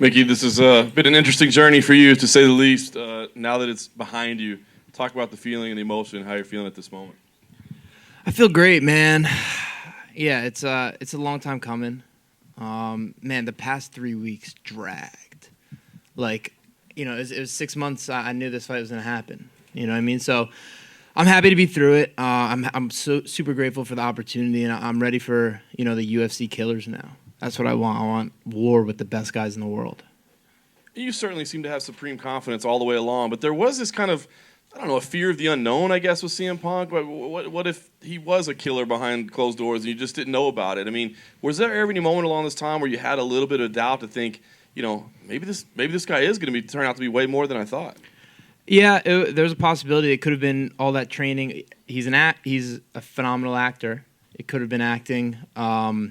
Mickey, this has been an interesting journey for you, to say the least. Now that it's behind you, talk about the feeling and the emotion and how you're feeling at this moment. I feel great, man. Yeah, it's a long time coming. Man, the past 3 weeks dragged. Like, it was 6 months. I knew this fight was gonna happen. You know what I mean? So I'm happy to be through it. I'm so super grateful for the opportunity, and I'm ready for the UFC killers now. That's what I want. I want war with the best guys in the world. You certainly seem to have supreme confidence all the way along, but there was this kind of, a fear of the unknown, I guess, with CM Punk. But what if he was a killer behind closed doors and you just didn't know about it? I mean, was there ever any moment along this time where you had a little bit of doubt to think, maybe this guy is going to turn out to be way more than I thought? Yeah, there's a possibility. It could have been all that training. He's a phenomenal actor. It could have been acting. I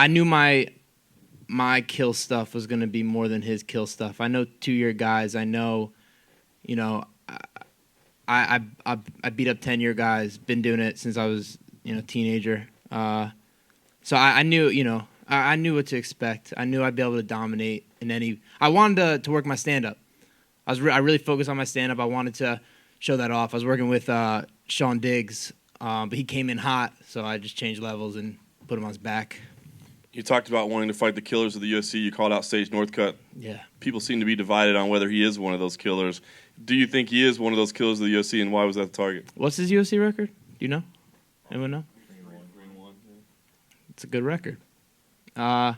knew my kill stuff was going to be more than his kill stuff. I know 2-year guys. I know, I beat up 10-year guys. Been doing it since I was, teenager. So I knew, I knew what to expect. I knew I'd be able to dominate in any. I wanted to work my stand-up. I really focused on my stand-up. I wanted to show that off. I was working with Sean Diggs, but he came in hot, so I just changed levels and put him on his back. You talked about wanting to fight the killers of the UFC. You called out Sage Northcutt. Yeah. People seem to be divided on whether he is one of those killers. Do you think he is one of those killers of the UFC, and why was that the target? What's his UFC record? Do you know? Anyone know? 3-1. It's a good record. Yeah,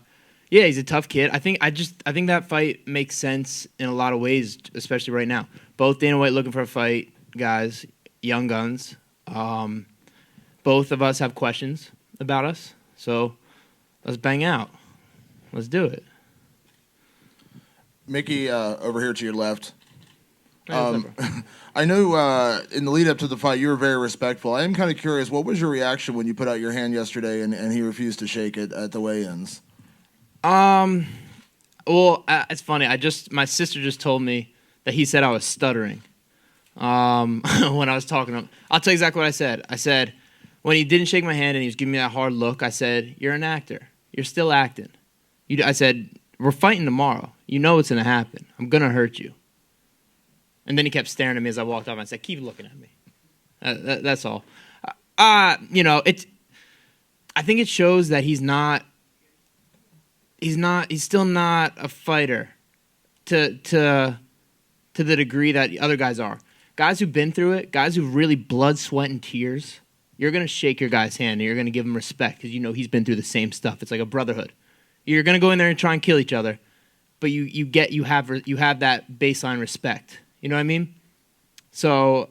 he's a tough kid. I think that fight makes sense in a lot of ways, especially right now. Both Dana White looking for a fight, guys, young guns. Both of us have questions about us, so let's bang out. Let's do it. Mickey, over here to your left. I know in the lead up to the fight you were very respectful. I am kind of curious, what was your reaction when you put out your hand yesterday and he refused to shake it at the weigh-ins? Well, it's funny. My sister just told me that he said I was stuttering when I was talking to him. I'll tell you exactly what I said. I said, when he didn't shake my hand and he was giving me that hard look, I said, "You're an actor. You're still acting." I said, "We're fighting tomorrow. You know what's going to happen. I'm going to hurt you." And then he kept staring at me as I walked off. I said, "Keep looking at me." That's all. I think it shows that he's still not a fighter to the degree that other guys are. Guys who've been through it, guys who've really blood, sweat, and tears, you're going to shake your guy's hand and you're going to give him respect because he's been through the same stuff. It's like a brotherhood. You're going to go in there and try and kill each other, but you have that baseline respect. You know what I mean? So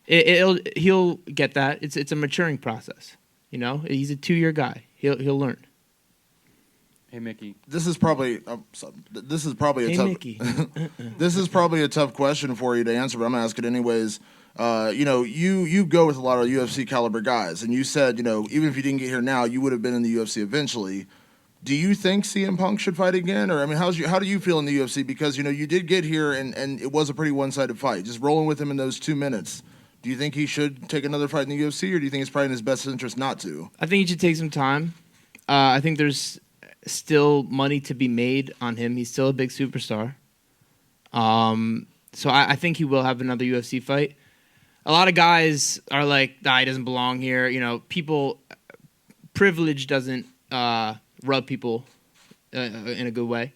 he'll get that. It's a maturing process. He's a 2-year guy. He'll learn. Hey Mickey, this is probably a tough question for you to answer, but I'm gonna ask it anyways. You go with a lot of UFC caliber guys, and you said even if you didn't get here now, you would have been in the UFC eventually. Do you think CM Punk should fight again, or how do you feel in the UFC? Because you did get here and it was a pretty one-sided fight. Just rolling with him in those 2 minutes. Do you think he should take another fight in the UFC, or do you think it's probably in his best interest not to? I think he should take some time. I think there's still money to be made on him. He's still a big superstar. So I think he will have another UFC fight. A lot of guys are like, "Nah, he doesn't belong here." Privilege doesn't rub people in a good way.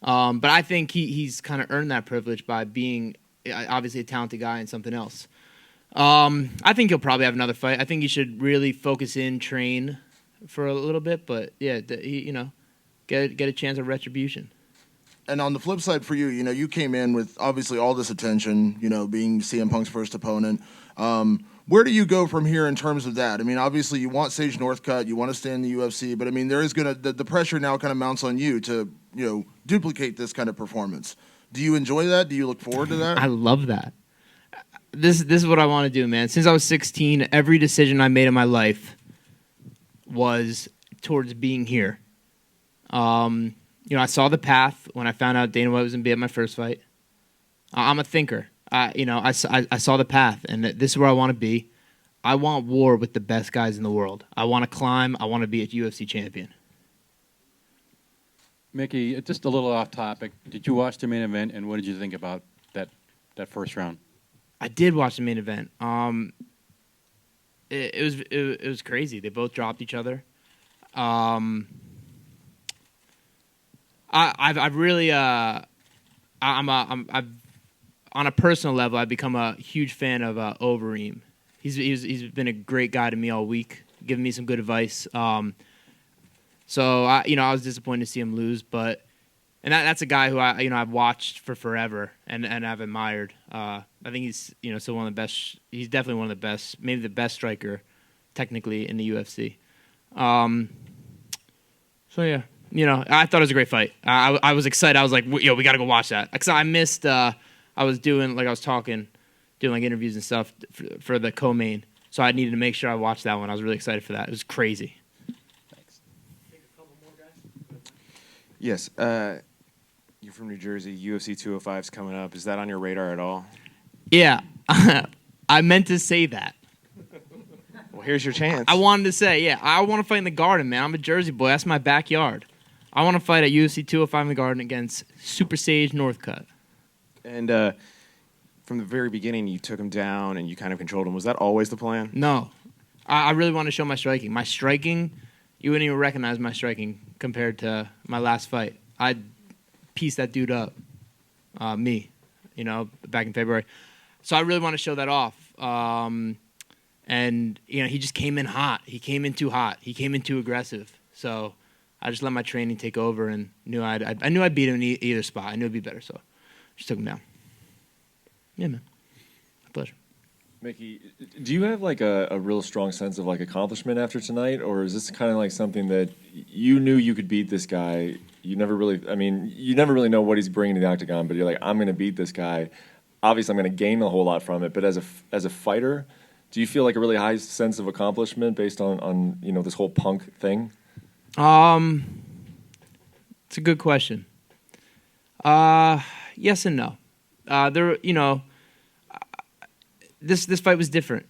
But I think he's kind of earned that privilege by being obviously a talented guy and something else. I think he'll probably have another fight. I think he should really focus in, train for a little bit, but yeah, get a chance of retribution. And on the flip side for you, you came in with obviously all this attention, being CM Punk's first opponent. Where do you go from here in terms of that? I mean, obviously you want Sage Northcutt, you want to stay in the UFC, but I mean, there is the pressure now kind of mounts on you to, duplicate this kind of performance. Do you enjoy that? Do you look forward to that? I love that. This is what I want to do, man. Since I was 16, every decision I made in my life was towards being here. I saw the path when I found out Dana White was going to be at my first fight. I'm a thinker. I saw the path, and this is where I want to be. I want war with the best guys in the world. I want to climb. I want to be a UFC champion. Mickey, just a little off topic. Did you watch the main event, and what did you think about that first round? I did watch the main event. It was crazy. They both dropped each other. I've really I've on a personal level, I've become a huge fan of Overeem. He's been a great guy to me all week, giving me some good advice. So I was disappointed to see him lose, but that's a guy who I've watched for forever and I've admired. I think he's still one of the best. He's definitely one of the best, maybe the best striker, technically in the UFC. So yeah, I thought it was a great fight. I was excited. I was like, we got to go watch that because I missed. I was doing interviews and stuff for the co-main, so I needed to make sure I watched that one. I was really excited for that. It was crazy. Yes. You're from New Jersey. UFC 205 is coming up. Is that on your radar at all? Yeah. I meant to say that. Well, here's your chance. I wanted to say, yeah, I want to fight in the Garden, man. I'm a Jersey boy. That's my backyard. I want to fight at UFC 205 in the Garden against Super Sage Northcutt. And from the very beginning, you took him down and you kind of controlled him. Was that always the plan? No. I really want to show my striking. My striking, you wouldn't even recognize my striking compared to my last fight. I'd piece that dude up, back in February. So I really want to show that off. And he just came in hot. He came in too hot. He came in too aggressive. So I just let my training take over and I knew I'd beat him in either spot. I knew it'd be better, so just took him down. Yeah, man. My pleasure. Mickey, do you have like a real strong sense of like accomplishment after tonight, or is this kind of like something that you knew you could beat this guy? You never really know what he's bringing to the octagon, but you're like, I'm going to beat this guy. Obviously, I'm going to gain a whole lot from it, but as a fighter, do you feel like a really high sense of accomplishment based on this whole Punk thing? It's a good question. Yes and no. This fight was different.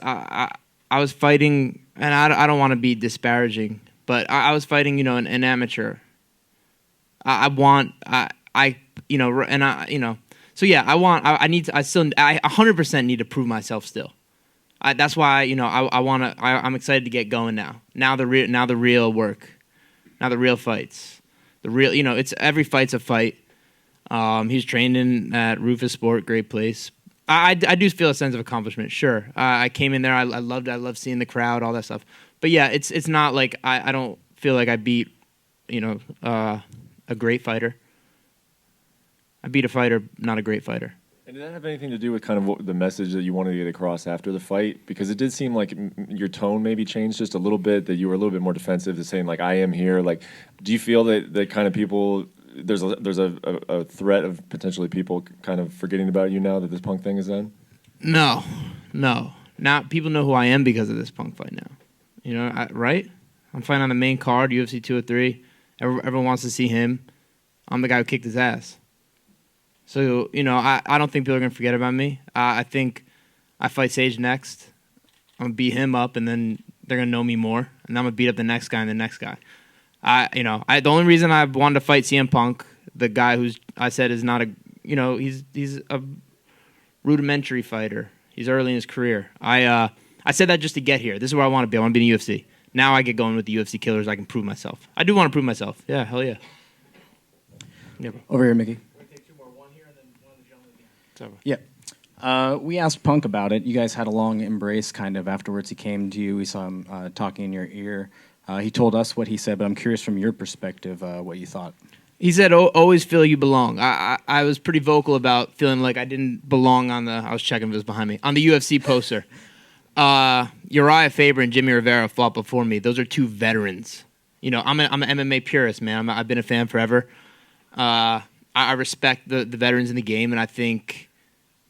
I was fighting, and I don't want to be disparaging, but I was fighting, an amateur. I 100% need to prove myself still. That's why, I'm excited to get going now. Now the real work, now the real fights, it's every fight's a fight. He's training at Rufus Sport, great place. I do feel a sense of accomplishment, sure. I came in there, I loved it. I loved seeing the crowd, all that stuff. But yeah, it's not like I don't feel like I beat, a great fighter. I beat a fighter, not a great fighter. And did that have anything to do with kind of what the message that you wanted to get across after the fight? Because it did seem like your tone maybe changed just a little bit, that you were a little bit more defensive, to saying like, I am here. Like, do you feel that kind of people, there's a threat of potentially people kind of forgetting about you now that this Punk thing is done? No. Now people know who I am because of this Punk fight now. Right? I'm fighting on the main card, UFC 203. Everyone wants to see him. I'm the guy who kicked his ass. So, I don't think people are going to forget about me. I think I fight Sage next. I'm going to beat him up, and then they're going to know me more. And I'm going to beat up the next guy and the next guy. The only reason I wanted to fight CM Punk, the guy who's I said is not he's a rudimentary fighter. He's early in his career. I said that just to get here. This is where I want to be. I want to be in the UFC. Now I get going with the UFC killers. I can prove myself. I do want to prove myself. Yeah, hell yeah. Over here, Mickey. Yeah. We asked Punk about it. You guys had a long embrace kind of afterwards. He came to you. We saw him talking in your ear. He told us what he said, but I'm curious from your perspective what you thought. He said, always feel you belong. I was pretty vocal about feeling like I didn't belong I was checking if it was behind me, on the UFC poster. Uriah Faber and Jimmy Rivera fought before me. Those are two veterans. I'm an MMA purist, man. I've been a fan forever. I respect the veterans in the game, and I think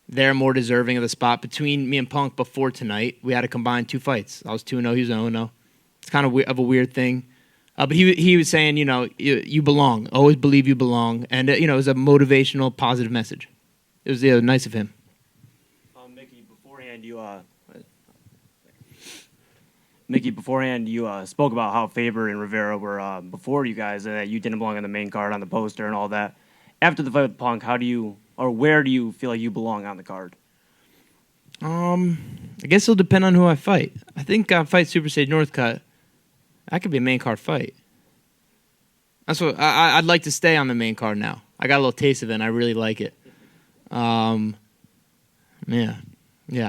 they're more deserving of the spot. Between me and Punk before tonight, we had to combine 2 fights. I was 2-0, he was 0-0. It's kind of a weird thing. But he was saying, you belong. Always believe you belong. And, it was a motivational, positive message. It was nice of him. Mickey, beforehand, Mickey, beforehand, you spoke about how Faber and Rivera were before you guys, and that you didn't belong on the main card, on the poster, and all that. After the fight with Punk, where do you feel like you belong on the card? I guess it'll depend on who I fight. I think I fight Super Sage Northcutt. That could be a main card fight. That's what I'd like to stay on the main card now. I got a little taste of it, and I really like it. Yeah.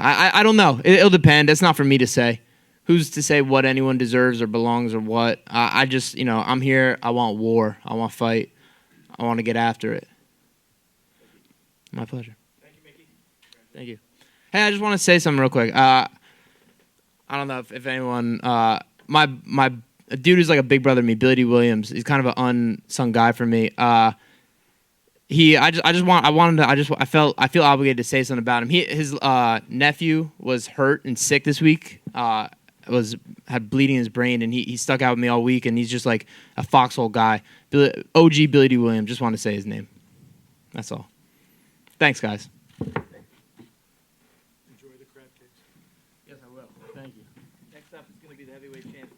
I don't know. It'll depend. It's not for me to say. Who's to say what anyone deserves or belongs or what? I just, I'm here. I want war. I want fight. I want to get after it. My pleasure. Thank you, Mickey. Thank you. Hey, I just want to say something real quick. I don't know if anyone, my dude who's like a big brother to me, Billy D. Williams. He's kind of an unsung guy for me. I feel obligated to say something about him. His nephew was hurt and sick this week. Had bleeding in his brain, and he stuck out with me all week. And he's just like a foxhole guy. OG Billy D. Williams. Just want to say his name. That's all. Thanks, guys. Enjoy the crab cakes. Yes, I will. Thank you. Next up is going to be the heavyweight champ.